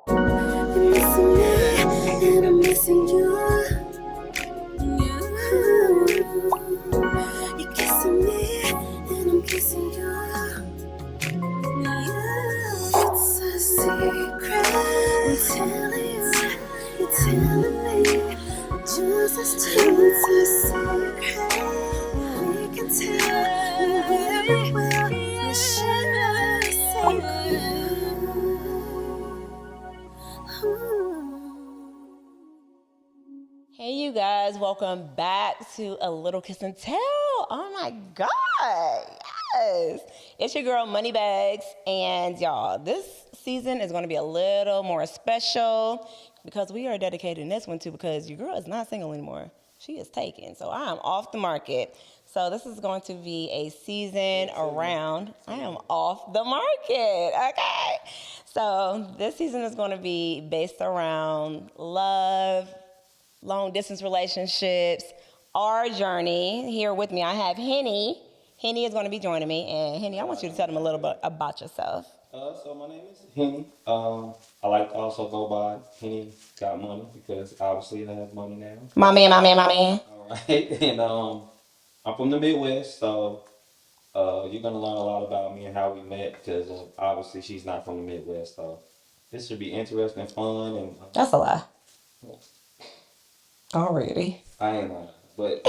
You're missing me, and I'm missing you. You're kissing me, and I'm kissing you. It's a secret. You're telling me, just as true. It's a secret. We can tell very well. You share a secret. Hey, you guys, welcome back to A Little Kiss and Tell. Oh my God, yes. It's your girl, Moneybags, and y'all, this season is going to be a little more special because we are dedicating this one to because your girl is not single anymore. She is taken, so I am off the market. So this is going to be a season around, I am off the market, okay? So this season is going to be based around love, long distance relationships, our journey. Here with me, I have Henny. Henny is going to be joining me. And Henny, I want you to tell them a little bit about yourself. So my name is Henny. I like to also go by Henny Got Money because obviously I have money now. My man, my man, my man. All right, and I'm from the Midwest, so you're gonna learn a lot about me and how we met because obviously she's not from the Midwest, so this should be interesting, fun, and That's a lie. Already. I ain't lying, but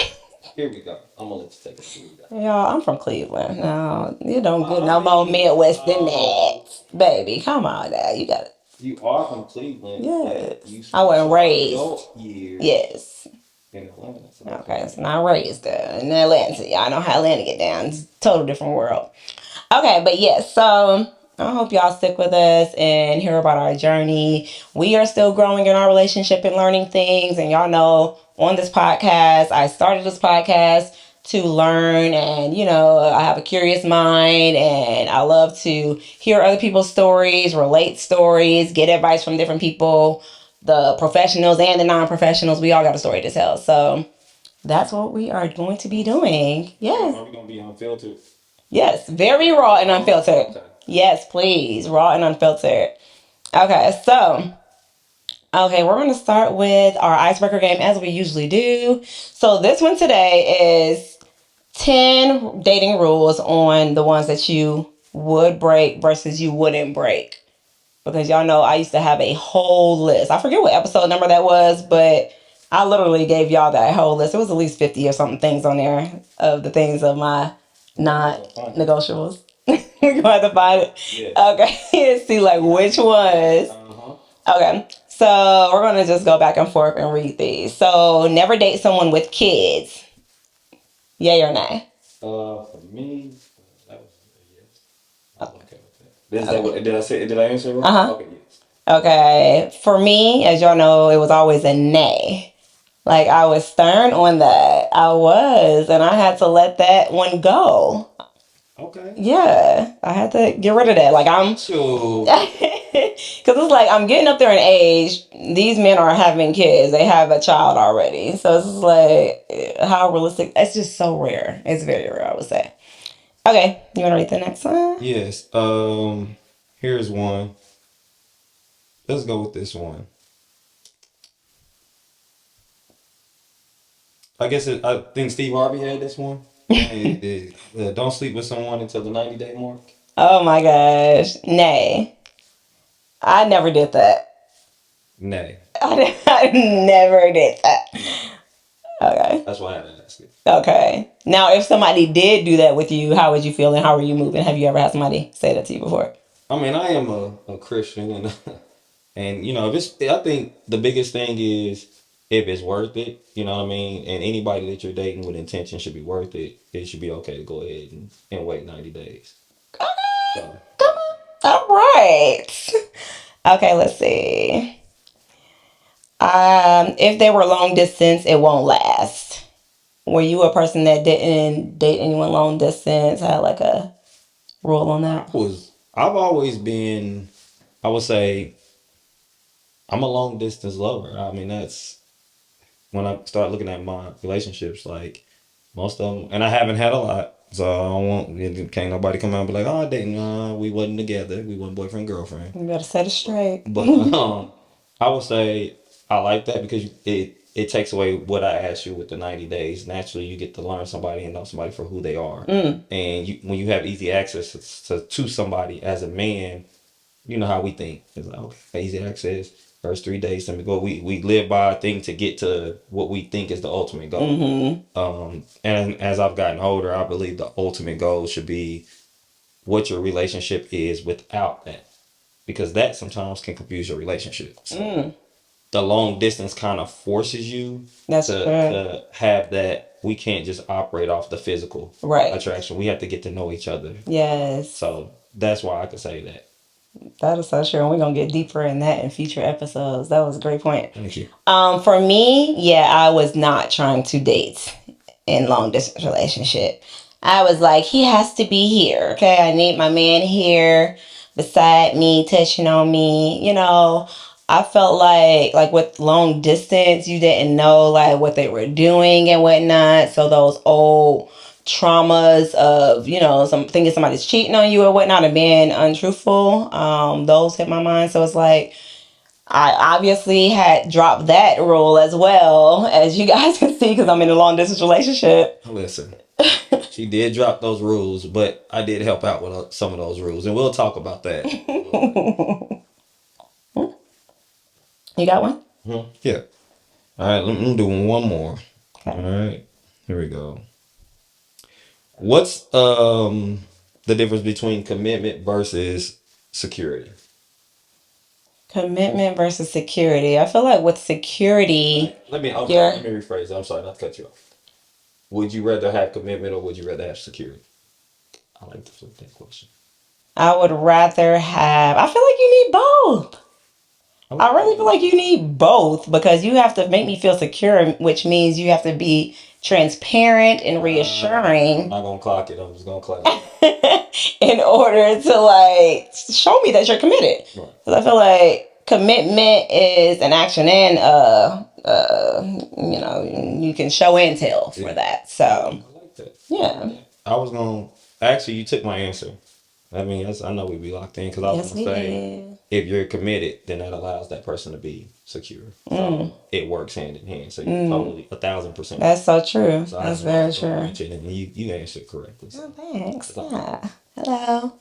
here we go. I'm gonna let you take it. Here we go. Y'all, I'm from Cleveland. No, you don't get no more Midwest than that. Baby, come on now. You got it. You are from Cleveland. Yes. You I wasn't raised. Years Yes. in Atlanta. So Okay, so not raised in Atlanta. Y'all know how Atlanta get down. It's a total different world. Okay, but yes, so I hope y'all stick with us and hear about our journey. We are still growing in our relationship and learning things. And y'all know on this podcast, I started this podcast to learn and, I have a curious mind and I love to hear other people's stories, relate stories, get advice from different people, the professionals and the non-professionals. We all got a story to tell. So that's what we are going to be doing. Yes. are we gonna be unfiltered? Yes, very raw and unfiltered. Okay. Yes, please, raw and unfiltered. Okay, we're going to start with our icebreaker game as we usually do. So this one today is 10 dating rules on the ones that you would break versus you wouldn't break. Because y'all know I used to have a whole list. I forget what episode number that was, but I literally gave y'all that whole list. It was at least 50 or something things on there of the things of my not negotiables. We're going to find it. Yeah. Okay. See like which ones. Okay. So we're going to just go back and forth and read these. So never date someone with kids. Yay or nay? For me, that was a yes. I'm okay with that. Did I answer it right? Uh-huh. Okay, yes. Okay. For me, as y'all know, it was always a nay. Like I was stern on that. I was, and I had to let that one go. Okay. Yeah, I had to get rid of that. Like I'm, sure. because it's like I'm getting up there in age. These men are having kids. They have a child already. So it's just like how realistic. It's just so rare. It's very rare, I would say. Okay, you want to read the next one? Yes. Here's one. Let's go with this one. I think Steve Harvey had this one. Don't sleep with someone until the 90-day mark. Oh my gosh. Nay. I never did that. Nay. I never did that. Okay. That's why I had to ask it. Okay. Now, if somebody did do that with you, how would you feel and how were you moving? Have you ever had somebody say that to you before? I mean, I am a Christian and and if I think the biggest thing is if it's worth it, you know what I mean? And anybody that you're dating with intention should be worth it. It should be okay to go ahead and wait 90 days. Okay. So. Come on. All right. Okay, let's see. If they were long distance, it won't last. Were you a person that didn't date anyone long distance? Had like a rule on that? I've always been, I would say, I'm a long distance lover. I mean, that's when I start looking at my relationships, like most of them, and I haven't had a lot, So I don't want, can't nobody come out and be like, oh, dating, we wasn't together. We wasn't boyfriend, girlfriend. You better set it straight. But I would say I like that because it takes away what I asked you with the 90 days. Naturally, you get to learn somebody and know somebody for who they are. And when you have easy access to somebody as a man, you know how we think. It's like, okay, easy access. First 3 days, let me go. We live by a thing to get to what we think is the ultimate goal. And as I've gotten older, I believe the ultimate goal should be what your relationship is without that, because that sometimes can confuse your relationship. So the long distance kind of forces you That's to, true. to have that. We can't just operate off the physical Right. attraction. We have to get to know each other. Yes. So that's why I could say that. That is so true. And we're going to get deeper in that in future episodes. That was a great point. Thank you. For me, yeah, I was not trying to date in long distance relationship. I was like, he has to be here. Okay. I need my man here beside me, touching on me. I felt like with long distance, you didn't know like what they were doing and whatnot. So those old traumas of some thinking somebody's cheating on you or whatnot and being untruthful, those hit my mind. So it's like I obviously had dropped that rule as well, as you guys can see, because I'm in a long distance relationship. Listen, she did drop those rules, but I did help out with some of those rules, and we'll talk about that. You got one? Yeah. All right, let me do one more. Okay. All right, here we go. What's the difference between commitment versus security? Commitment versus security. I feel like with security, Let me you're rephrase. I'm sorry, not to cut you off. Would you rather have commitment or would you rather have security? I like to flip that question. I would rather have. I feel like you need both. I really feel like you need both because you have to make me feel secure, which means you have to be transparent and reassuring. I'm not gonna clock it. I'm just gonna clock it. In order to like show me that you're committed. Because I feel like commitment is an action and you can show and tell for that. So I like that. yeah. I was gonna actually you took my answer. I mean, I know we'd be locked in because I was gonna say if you're committed, then that allows that person to be secure. So it works hand in hand. So you're totally 1,000%. That's so true. So that's very true. And you answered correctly. So. Oh, thanks. Yeah. Hello.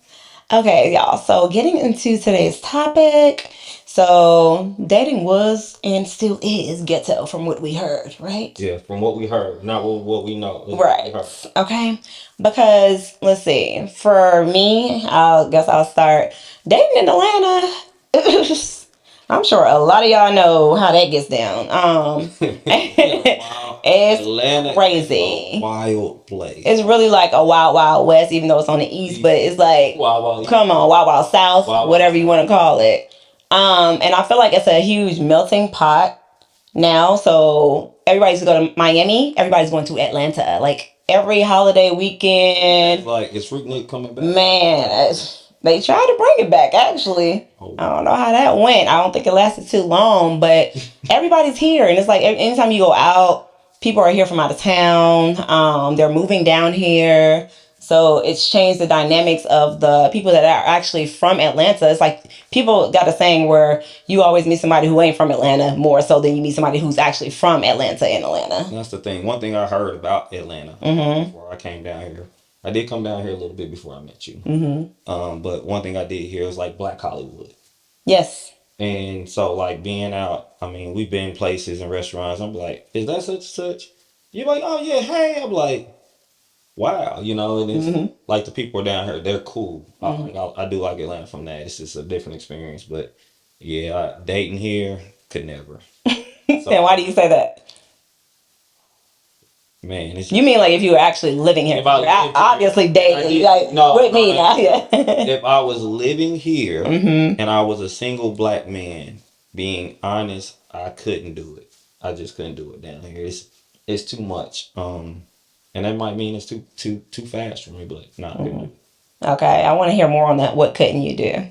Okay, y'all. So getting into today's topic. So dating was and still is ghetto from what we heard, right? Yeah, from what we heard, not what we know. Right. Okay. Because let's see. For me, I guess I'll start dating in Atlanta. I'm sure a lot of y'all know how that gets down. It's Atlanta crazy. Is a wild place. It's really like a wild, wild west, even though it's on the east. But it's like, come on, wild, wild south, whatever you want to call it. And I feel like it's a huge melting pot now. So everybody's going to Miami. Everybody's going to Atlanta. Like every holiday weekend. Like it's frequently coming back. Man, they tried to bring it back, actually. I don't know how that went. I don't think it lasted too long, but everybody's here. And it's like anytime you go out, people are here from out of town. They're moving down here. So it's changed the dynamics of the people that are actually from Atlanta. It's like people got a saying where you always meet somebody who ain't from Atlanta more so than you meet somebody who's actually from Atlanta in Atlanta. That's the thing. One thing I heard about Atlanta before I came down here. I did come down here a little bit before I met you. But one thing I did hear is like Black Hollywood. Yes. And so like being out, I mean, we've been places and restaurants. I'm like, is that such and such? You're like, oh yeah, hey. I'm like, wow, and it's like the people down here, they're cool. I do like Atlanta from that. It's just a different experience. But yeah, dating here could never. So, and why do you say that? Man, you mean like if you were actually living here? Obviously dating, like no, with me now. Yeah. If I was living here and I was a single black man, being honest, I couldn't do it. I just couldn't do it down here. It's too much. And that might mean it's too fast for me, but not good. Okay, I want to hear more on that. What couldn't you do?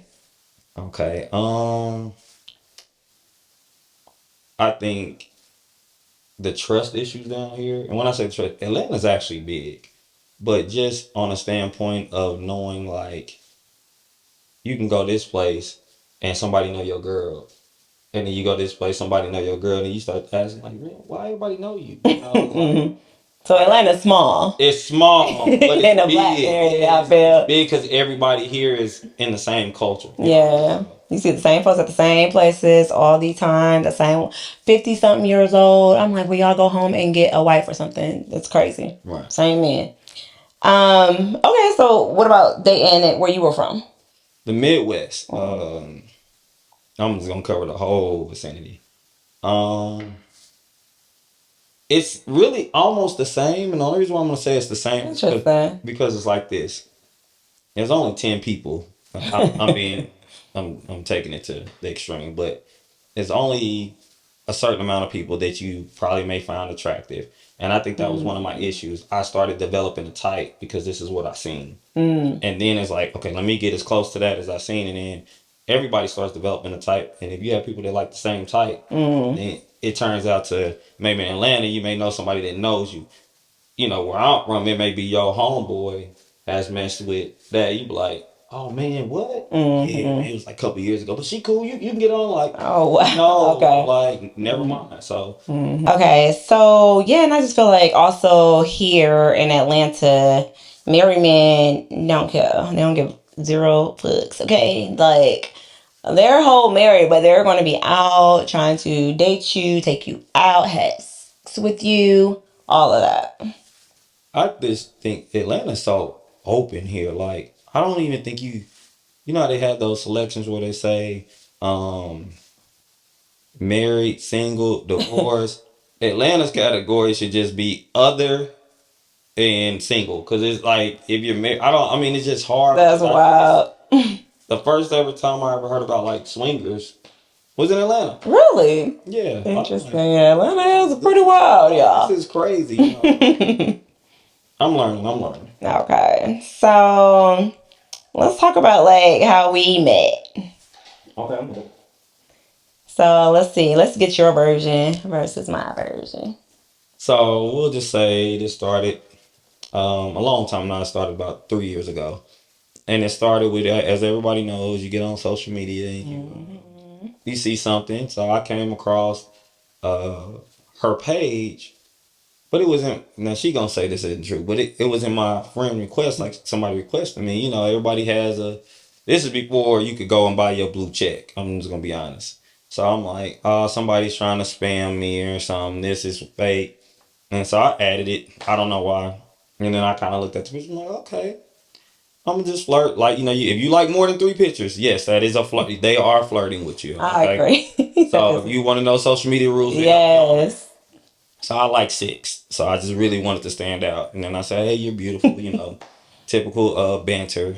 Okay. I think the trust issues down here, and when I say trust, Atlanta's actually big. But just on a standpoint of knowing like you can go this place and somebody know your girl. And then you go this place, somebody know your girl, and you start asking like, man, why everybody know you? You know, like So Atlanta's small. it's small, but it's In a black big. area, Yeah, I it's feel. big because everybody here is in the same culture. You know, Yeah. You see the same folks at the same places all the time, the same 50 something years old. I'm like, we all go home and get a wife or something. That's crazy. right. Same man. Okay, so what about dating where you were from? The Midwest. I'm just gonna cover the whole vicinity. Um, it's really almost the same, and the only reason why I'm gonna say it's the same is Interesting. because it's like this. There's only 10 people. I'm being, I'm taking it to the extreme, but there's only a certain amount of people that you probably may find attractive. And I think that was one of my issues. I started developing a type because this is what I seen. And then it's like, okay, let me get as close to that as I seen. And then everybody starts developing a type. And if you have people that like the same type, then it turns out to maybe in Atlanta, you may know somebody that knows you. You know, where I'm from, it may be your homeboy has messed with that. You be like, oh man, what? Yeah, man, it was like a couple years ago. But she cool. You can get on like, Oh, wow. no, Okay. like, never mind. So, Okay, so yeah, and I just feel like also here in Atlanta, married men don't care. They don't give zero fucks. Okay, like they're whole married, but they're going to be out trying to date you, take you out, have sex with you, all of that. I just think Atlanta's so open here. Like, I don't even think you know how they have those selections where they say, um, married, single, divorced. Atlanta's category should just be other and single. Cause it's like, if you're married, I mean, it's just hard That's because wild. the first ever time I ever heard about like swingers was in Atlanta. Really Yeah. I was like, interesting. Yeah, Atlanta is pretty this is wild, like, this y'all. is crazy, you know. I'm learning, I'm learning. Okay, so let's talk about like how we met. Okay, I'm good. So let's see. Let's get your version versus my version. So we'll just say this started a long time now. It started about 3 years ago. And it started with, as everybody knows, you get on social media and you see something. So I came across uh, her page, but it wasn't. Now she gonna say this isn't true, but it was in my friend request, like somebody requested me. You know, everybody has a. This is before you could go and buy your blue check. I'm just gonna be honest. So I'm like, oh, somebody's trying to spam me or something. This is fake, and so I added it. I don't know why. And then I kind of looked at the picture. I'm like, okay. I'm just flirt. Like, you know, if you like more than 3 pictures, yes, that is a flirt. They are flirting with you. I Okay. agree. So if you want to know social media rules, Yes. so I like 6. So I just really wanted to stand out. And then I said, hey, you're beautiful, you know. Typical banter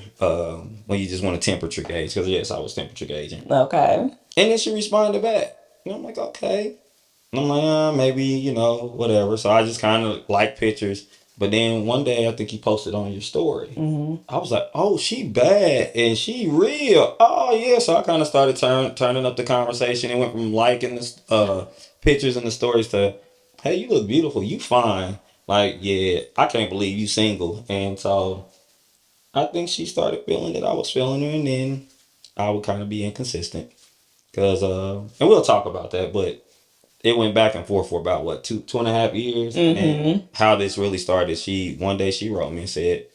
when you just want a temperature gauge. Because, yes, I was temperature gauging. Okay. And then she responded back. And I'm like, okay. And I'm like, maybe, you know, whatever. So I just kind of like pictures. But then one day I think you posted on your story. I was like, oh, she bad and she real. Oh, yeah. So I kind of started turning up the conversation. It went from liking the pictures and the stories to, hey, you look beautiful. You fine. Like, yeah, I can't believe you single. And so I think she started feeling that I was feeling her. And then I would kind of be inconsistent. Because, and we'll talk about that. But it went back and forth for about what 2.5 years. And how this really started, she one day she wrote me and said,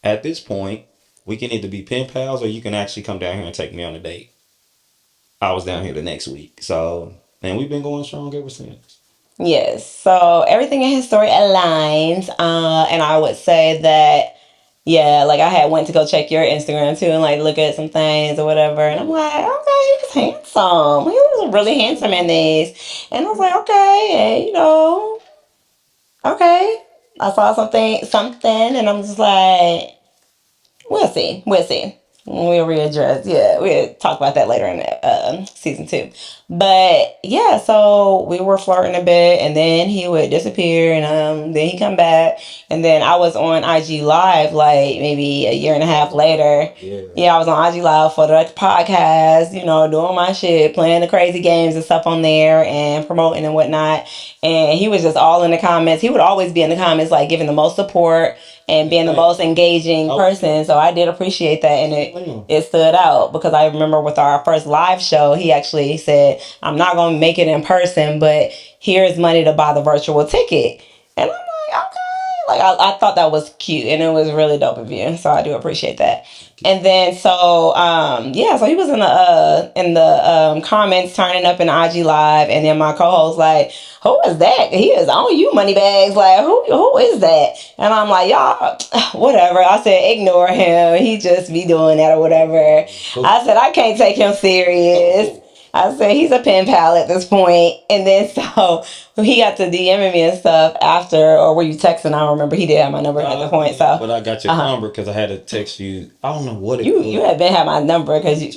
at this point we can either be pen pals or you can actually come down here and take me on a date. I was down here the next week, so, and we've been going strong ever since. Yes. So everything in his story aligns. And I would say that yeah, like I had went to go check your Instagram too and like look at some things or whatever. And I'm like, okay, he's handsome. He was really handsome in this. And I was like, okay, and, you know, okay. I saw something, and I'm just like, we'll see. We'll see. We'll readdress. Yeah, we'll talk about that later in the season 2. But yeah, so we were flirting a bit, and then he would disappear, and then he come back, and then I was on IG Live like maybe a year and a half later. Yeah. Yeah, I was on IG Live for the podcast, doing my shit, playing the crazy games and stuff on there, and promoting and whatnot. And he was just all in the comments. He would always be in the comments, like giving the most support and being the most engaging person. So I did appreciate that, and it stood out because I remember with our first live show, he actually said, "I'm not going to make it in person, but here's money to buy the virtual ticket." And I'm like, okay. Like I thought that was cute, and it was really dope of you. So I do appreciate that. And then so so he was in the comments turning up in the IG live, and then my co-host like, "Who is that? He is on you, Moneybags. Like who is that?" And I'm like, "Y'all, whatever." I said, "Ignore him. He just be doing that or whatever." I said, "I can't take him serious." I said, "He's a pen pal at this point." And then so he got to DMing me and stuff after, or were you texting? I don't remember. He did have my number at the point. So, but I got your number because I had to text you. I don't know what it was. You had been had my number because you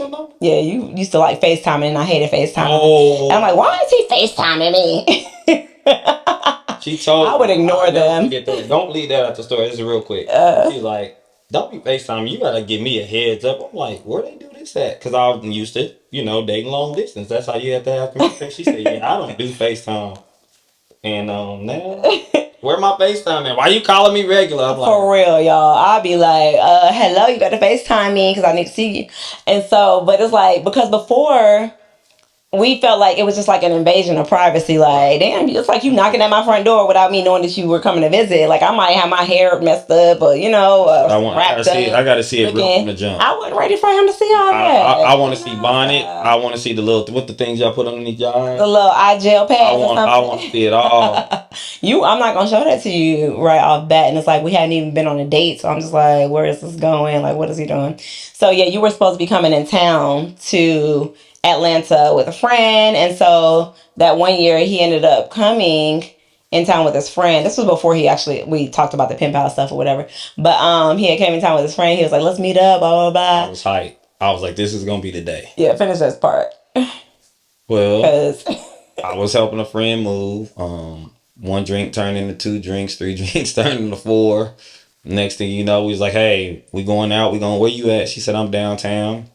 used to like FaceTiming, and I hated FaceTiming. Oh. And I'm like, why is he FaceTiming me? She told I would ignore them. Don't leave that out the story. This is real quick. She's like, "Don't be FaceTiming. You gotta give me a heads up." I'm like, "Where they do this at?" Because I'm used to, dating long distance. That's how you have to have communication. She said, "Yeah, I don't do FaceTime." And now, where my FaceTime at? Why you calling me regular? I'm like, for real, y'all. I'll be like, hello, you better FaceTime me because I need to see you. And so, but it's like, because before, we felt like it was just like an invasion of privacy. Like, damn, it's like you knocking at my front door without me knowing that you were coming to visit. Like, I might have my hair messed up, or I gotta see it real from the jump. I wasn't ready for him to see all that. I want to see bonnet. I want to see the little what the things y'all put underneath your eyes. The little eye gel pads. I want to see it all. I'm not gonna show that to you right off bat, and it's like we hadn't even been on a date, so I'm just like, where is this going? Like, what is he doing? So yeah, you were supposed to be coming in town to Atlanta with a friend, and so that one year he ended up coming in town with his friend. This was before we talked about the pen pal stuff or whatever, but he had came in town with his friend. He was like, "Let's meet up, blah blah blah." I was hyped. I was like, "This is gonna be the day." Yeah, finish this part. Well, I was helping a friend move. One drink turned into 2 drinks, 3 drinks turned into 4. Next thing you know, we was like, "Hey, we going out. Where you at?" She said, "I'm downtown."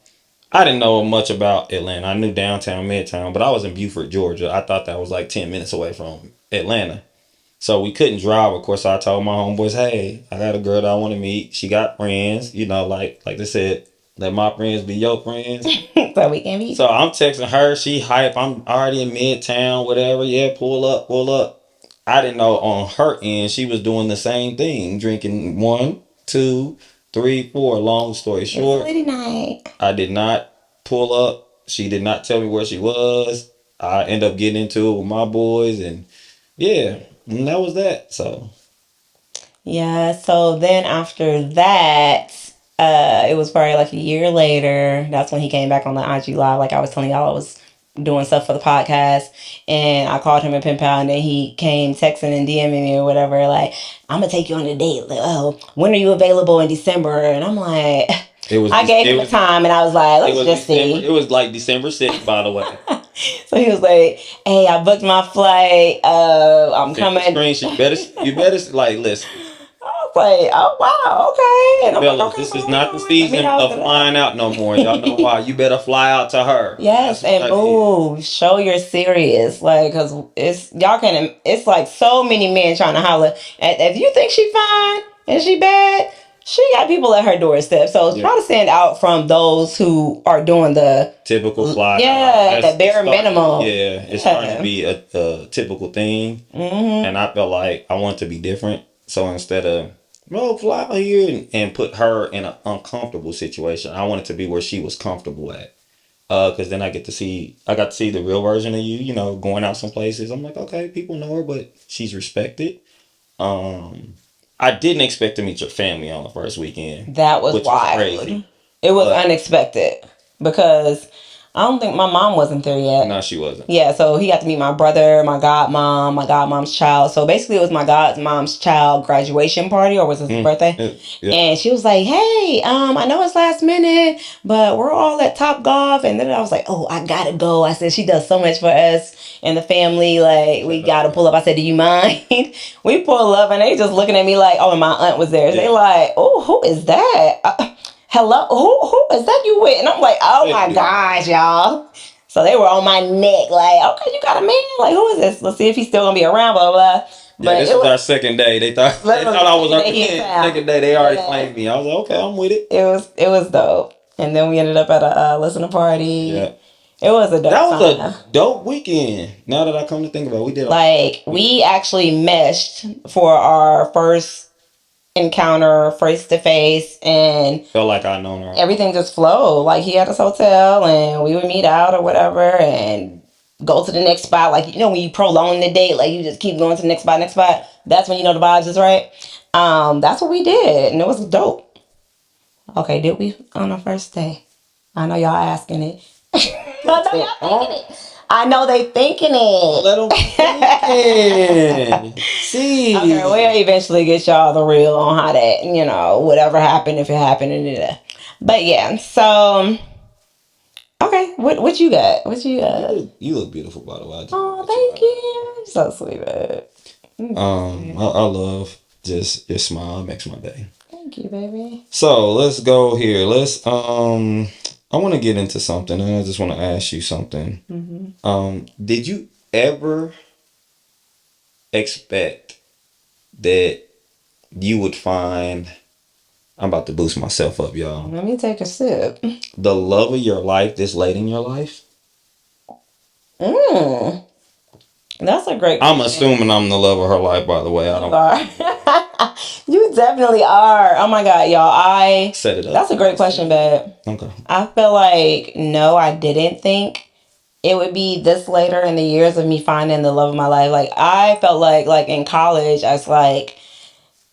I didn't know much about Atlanta. I knew downtown, midtown, but I was in Beaufort, Georgia. I thought that was like 10 minutes away from Atlanta. So we couldn't drive. Of course, I told my homeboys, "Hey, I got a girl that I want to meet. She got friends. Like they said, let my friends be your friends." So we can meet. So I'm texting her. She hype. I'm already in midtown, whatever. Yeah, pull up, pull up. I didn't know on her end she was doing the same thing, drinking 1, 2, 3, 4. Long story short, lady night. I did not pull up. She did not tell me where she was. I end up getting into it with my boys, and yeah, and that was that. So yeah. So then after that, it was probably like a year later. That's when he came back on the IG live. Like I was telling y'all, I was doing stuff for the podcast, and I called him a pen pal, and then he came texting and DMing me or whatever. Like, "I'm gonna take you on a date. Like, oh, when are you available in December?" And I'm like, I gave him a time, and I was like, "Let's just see." It was like December 6th, by the way. So he was like, "Hey, I booked my flight. I'm coming." You better like listen. I was like, "Oh wow, okay." And Fellas, like, okay, this is not the season of flying out no more. Y'all know why. You better fly out to her. Yes, and show you're serious, like, cause it's like so many men trying to holler. And if you think she fine and she bad, she got people at her doorstep. So try to stand out from those who are doing the typical fly. Yeah, the bare minimum. Yeah, it's starting to be a typical thing, and I felt like I want to be different. So instead of fly out here and put her in an uncomfortable situation, I wanted to be where she was comfortable at. Because then I got to see the real version of you. Going out some places. I'm like, okay, people know her, but she's respected. I didn't expect to meet your family on the first weekend. That was wild. Crazy. It was unexpected because I don't think my mom wasn't there yet. No, she wasn't. Yeah, so he got to meet my brother, my godmom, my godmom's child. So basically, it was my godmom's child graduation party, or was his birthday? Yeah. And she was like, "Hey, I know it's last minute, but we're all at Top Golf." And then I was like, "Oh, I gotta go." I said, "She does so much for us and the family. Like, we gotta pull up." I said, "Do you mind?" We pull up, and they just looking at me like, "Oh," and my aunt was there. They like, "Oh, who is that? Hello, who is that you with?" And I'm like, "Oh my gosh, y'all." So they were on my neck, like, "Okay, you got a man? Like, who is this? Let's see if he's still gonna be around." Blah blah. But this was our second day. They thought I was our second day. They already claimed me. I was like, okay, I'm with it. It was dope. And then we ended up at a listening party. Yeah. It was a dope. That was a dope weekend. Now that I come to think about it, we did we actually meshed for our first encounter face to face, and felt like I known her. Everything just flowed. Like, he had his hotel and we would meet out or whatever and go to the next spot. Like, you know, when you prolong the date, like you just keep going to the next spot, that's when you know the vibes is right. That's what we did, and it was dope. Okay, did we on our first day? I know y'all asking it. I know they thinking it. Let them think. See. Okay, we'll eventually get y'all the real on how that, you know, whatever happened, if it happened, and but yeah. So, okay, what you got? What you got? You look beautiful, by the way. Oh, thank you. So sweet, babe. I love just your smile. It makes my day. Thank you, baby. So let's go here. I want to get into something, and I just want to ask you something. Did you ever expect that you would find? I'm about to boost myself up, y'all. Let me take a sip. The love of your life this late in your life? That's a great question. I'm assuming I'm the love of her life, by the way. I don't. You definitely are. Oh my God, y'all. I set it up. That's a great question, babe. Okay. I feel like, no, I didn't think it would be this later in the years of me finding the love of my life. Like, I felt like in college, I was like,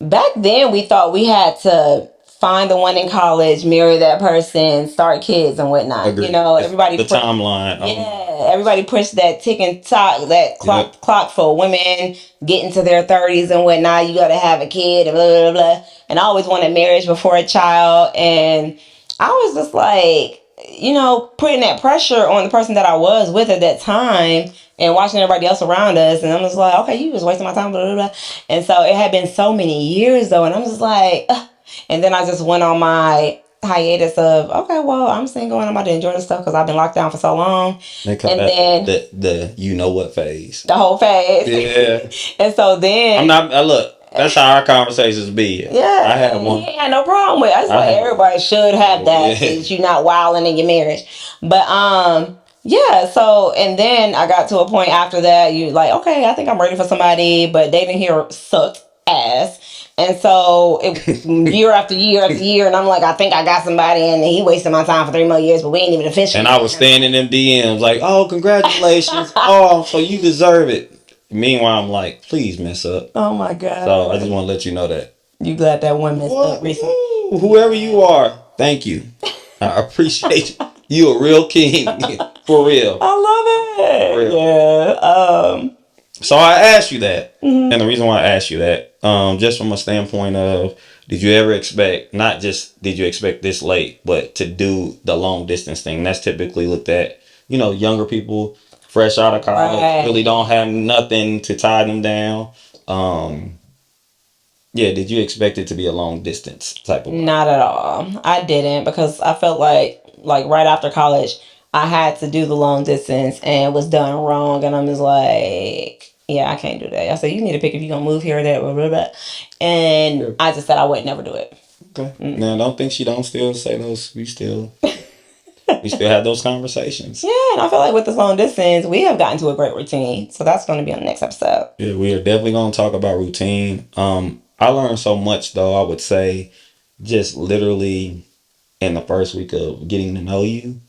back then we thought we had to find the one in college, marry that person, start kids and whatnot. Agreed. You know, everybody the timeline. Yeah, everybody pushed that ticking clock for women getting to their 30s and whatnot. You got to have a kid and blah blah blah. And I always wanted marriage before a child, and I was just like, you know, putting that pressure on the person that I was with at that time and watching everybody else around us. And I'm just like, okay, you just wasting my time, blah, blah, blah. And so it had been so many years though. And I'm just like, ugh. And then I just went on my hiatus of, okay, well, I'm single and I'm about to enjoy this stuff because I've been locked down for so long. And then the you know what phase. The whole phase. Yeah. And so then look. That's how our conversations be. Yeah, I had one. He ain't had no problem with it. I just like everybody should have that, so that you're not wilding in your marriage. But yeah. So and then I got to a point after that. You like, okay, I think I'm ready for somebody, but dating here sucked ass. And so it year after year after year, and I'm like, I think I got somebody, and he wasted my time for 3 more years, but we ain't even official. And I was standing in them DMs like, oh, congratulations. Oh, so you deserve it. Meanwhile, I'm like, please mess up. Oh my God. So I just want to let you know that. You glad that one messed up recently? Whoever you are, thank you. I appreciate you. You a real king. For real. I love it. For real. Yeah. So I asked you that. And the reason why I asked you that, just from a standpoint of, did you ever expect, not just did you expect this late, but to do the long distance thing? That's typically looked at, you know, younger people fresh out of college, really don't have nothing to tie them down. Yeah, did you expect it to be a long distance type of work? Not at all. I didn't, because I felt like right after college, I had to do the long distance and was done wrong. And I'm just like, yeah, I can't do that. I said, you need to pick if you're going to move here or there, blah, blah, blah. And I just said I would never do it. Okay. Now, don't think she don't still say those. We still have those conversations. Yeah, and I feel like with this long distance, we have gotten to a great routine. So that's going to be on the next episode. Yeah, we are definitely going to talk about routine. I learned so much, though, I would say, just literally in the first week of getting to know you,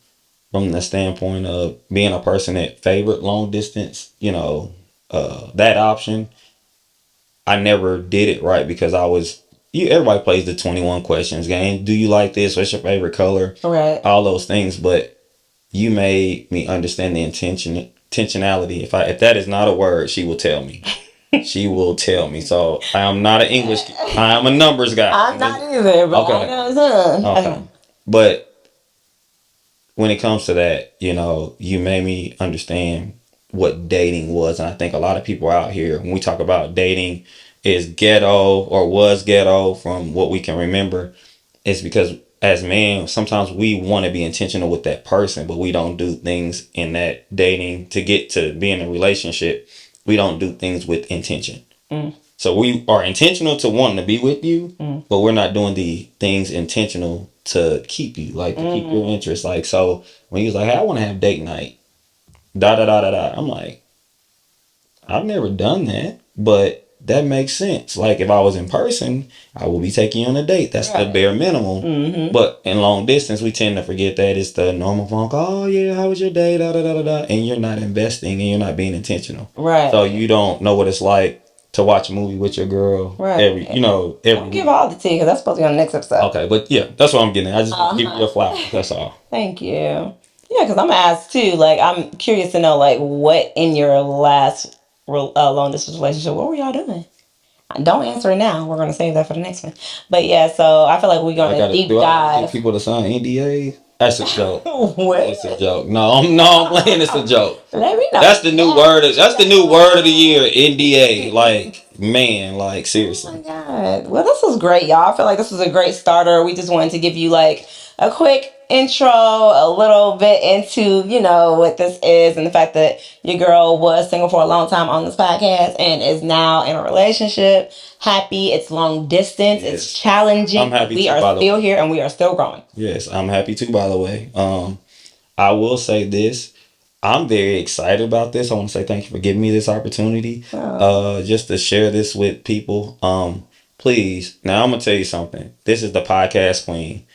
from the standpoint of being a person that favored long distance, you know, that option. I never did it right because everybody plays the 21 questions game. Do you like this? What's your favorite color? Right. All those things. But you made me understand the intentionality. If that is not a word, she will tell me. She will tell me. So I am not an English. I am a numbers guy. I'm not either, but I Okay. know some. Okay. But when it comes to that, you made me understand what dating was. And I think a lot of people out here, when we talk about dating, is ghetto or was ghetto from what we can remember. It's because as men, sometimes we want to be intentional with that person, but we don't do things in that dating to get to be in a relationship. We don't do things with intention. So we are intentional to wanting to be with you, but we're not doing the things intentional to keep you, like to keep your interest. Like, so when he was like, hey, I want to have date night, da da da da da. I'm like, I've never done that, but that makes sense. Like if I was in person, I will be taking you on a date. That's the bare minimum. But in long distance, we tend to forget that it's the normal phone call. Oh yeah, how was your day? Da da da da da. And you're not investing and you're not being intentional. Right. So you don't know what it's like to watch a movie with your girl every Don't give all the tea because that's supposed to be on the next episode. Okay, but yeah, that's what I'm getting at. I just want to give you a flower. That's all. Thank you. Yeah, because I'm gonna ask too. Like, I'm curious to know, like, what in your last long distance relationship, what were y'all doing? Don't answer it now. We're gonna save that for the next one. But yeah, so I feel like we're gonna deep I dive. get people to sign NDAs? That's a joke. What? It's a joke. No, I'm playing. It's a joke. Let me know. That's the new word. That's the new word of the year. NDA. Like, man, like seriously. Oh my God. Well, this was great, y'all. I feel like this was a great starter. We just wanted to give you like a quick intro, a little bit into, what this is and the fact that your girl was single for a long time on this podcast and is now in a relationship. Happy. It's long distance. Yes. It's challenging. I'm happy we are still here and we are still growing. Yes, I'm happy too, by the way. I will say this. I'm very excited about this. I want to say thank you for giving me this opportunity. Just to share this with people. Please. Now I'm gonna tell you something. This is the podcast queen.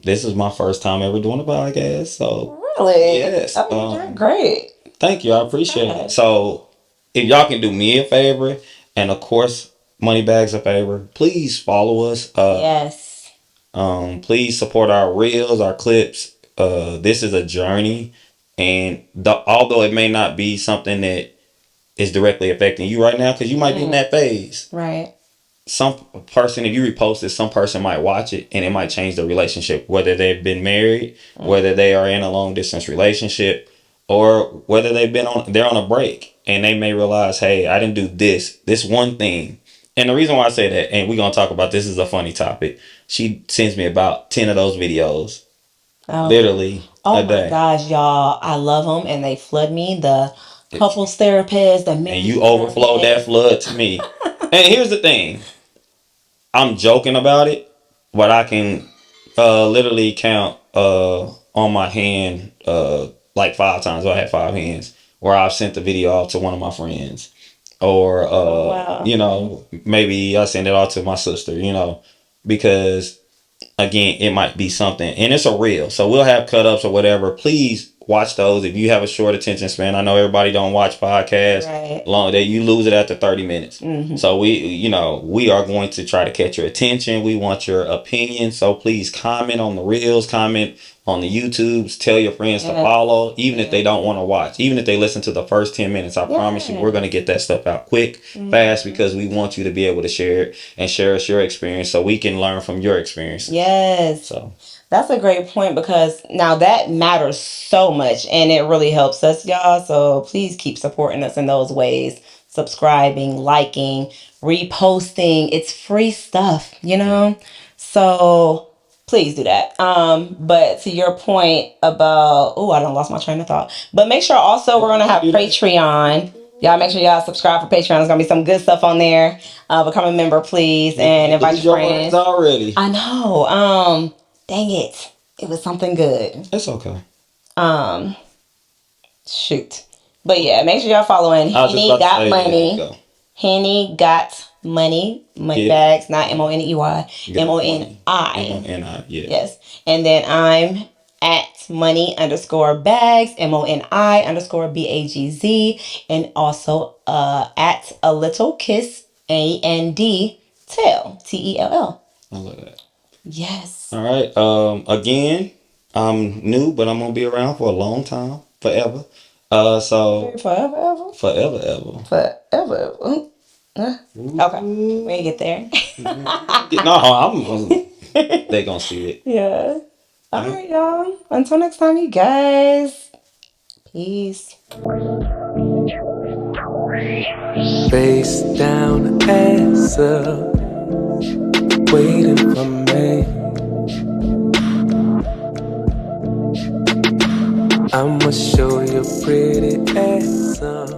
This is my first time ever doing a podcast. So really, yes. Oh, you're great. Thank you. I appreciate it. So if y'all can do me a favor, and of course, Moneybags a favor, please follow us. Yes. Please support our reels, our clips. This is a journey, and although it may not be something that is directly affecting you right now, because you might be in that phase, right? Some person, if you repost it, some person might watch it, and it might change the relationship. Whether they've been married, whether they are in a long distance relationship, or whether they're on a break, and they may realize, hey, I didn't do this one thing. And the reason why I say that, and we're gonna talk about this, is a funny topic. She sends me about 10 of those videos, literally a day. Oh my gosh, y'all! I love them, and they flood me. The couples therapist, the and you overflow that flood to me. And here's the thing: I'm joking about it, but I can literally count on my hand like 5 times. I had 5 hands where I've sent the video off to one of my friends. Or wow. Maybe I send it all to my sister, because again, it might be something, and it's a reel, so we'll have cut ups or whatever. Please watch those if you have a short attention span. I know everybody don't watch podcasts long, that you lose it after 30 minutes. So we are going to try to catch your attention. We want your opinion, so please comment on the reels, comment on the YouTubes, tell your friends to follow, even if they don't want to watch, even if they listen to the first 10 minutes. I promise you, we're going to get that stuff out quick, fast, because we want you to be able to share it and share us your experience so we can learn from your experience. Yes. So that's a great point, because now that matters so much and it really helps us, y'all. So please keep supporting us in those ways. Subscribing, liking, reposting. It's free stuff, So please do that. But to your point about, I done lost my train of thought. But make sure also we're gonna have Patreon. Y'all make sure y'all subscribe for Patreon. There's gonna be some good stuff on there. Become a member, please, and invite your friends. Already. I know. Dang it. It was something good. It's okay. Shoot. But yeah, make sure y'all following Henny Got Money. Henny Got Money. Moneybags, not Money. Moni. Moni, yeah. Yes. And then I'm at money_bags, MONI_BAGZ, and also at a little kiss, AND tell, TELL. I love that. Yes. All right. Again, I'm new, but I'm gonna be around for a long time, forever. So Forever, ever? forever, ever. Forever, ever. Huh? Okay, we ain't get there. No, they gonna see it. Yeah. All All right. right, y'all. Until next time, you guys. Peace. Face down, ass up, waiting for me. I'ma show you pretty ass up.